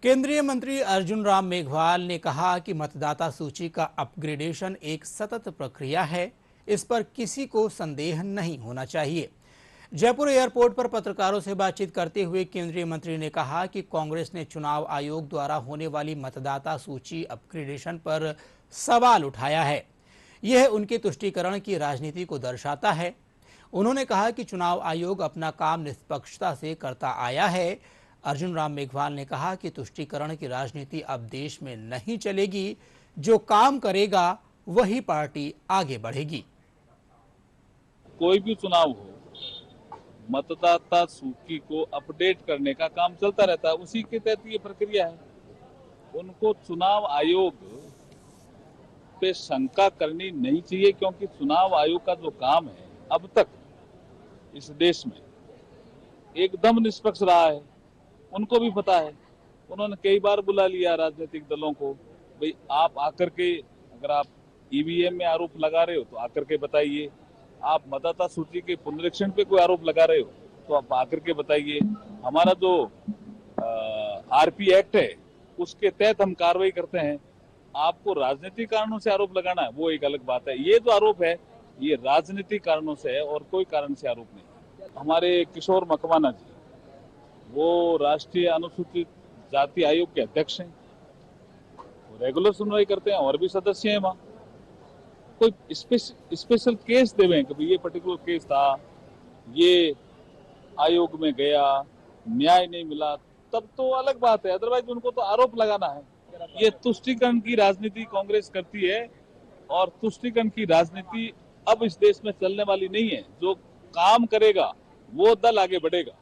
केंद्रीय मंत्री अर्जुन राम मेघवाल ने कहा कि मतदाता सूची का अपग्रेडेशन एक सतत प्रक्रिया है। इस पर किसी को संदेह नहीं होना चाहिए। जयपुर एयरपोर्ट पर पत्रकारों से बातचीत करते हुए केंद्रीय मंत्री ने कहा कि कांग्रेस ने चुनाव आयोग द्वारा होने वाली मतदाता सूची अपग्रेडेशन पर सवाल उठाया है। यह उनके तुष्टीकरण की राजनीति को दर्शाता है। उन्होंने कहा कि चुनाव आयोग अपना काम निष्पक्षता से करता आया है। अर्जुन राम मेघवाल ने कहा कि तुष्टीकरण की राजनीति अब देश में नहीं चलेगी। जो काम करेगा वही पार्टी आगे बढ़ेगी। कोई भी चुनाव हो, मतदाता सूची को अपडेट करने का काम चलता रहता है। उसी के तहत ये प्रक्रिया है। उनको चुनाव आयोग पे शंका करनी नहीं चाहिए, क्योंकि चुनाव आयोग का जो काम है अब तक इस देश में एकदम निष्पक्ष रहा है। उनको भी पता है। उन्होंने कई बार बुला लिया राजनीतिक दलों को, भाई आप आकर के, अगर आप ईवीएम में आरोप लगा रहे हो तो आकर के बताइए, आप मतदाता सूची के पुनरीक्षण पे कोई आरोप लगा रहे हो तो आप आकर के बताइए। हमारा जो आरपी एक्ट है उसके तहत हम कार्रवाई करते हैं। आपको राजनीतिक कारणों से आरोप लगाना है वो एक अलग बात है। ये जो आरोप है ये राजनीतिक कारणों से है और कोई कारण से आरोप नहीं। हमारे किशोर मकवाना जी, वो राष्ट्रीय अनुसूचित जाति आयोग के अध्यक्ष हैं। वो रेगुलर सुनवाई करते हैं और भी सदस्य हैं वहां। कोई स्पेशल केस देवें कि ये पर्टिकुलर केस था, ये आयोग में गया, न्याय नहीं मिला, तब तो अलग बात है। अदरवाइज उनको तो आरोप लगाना है। ये तुष्टीकरण की राजनीति कांग्रेस करती है और तुष्टीकरण की राजनीति अब इस देश में चलने वाली नहीं है। जो काम करेगा वो दल आगे बढ़ेगा।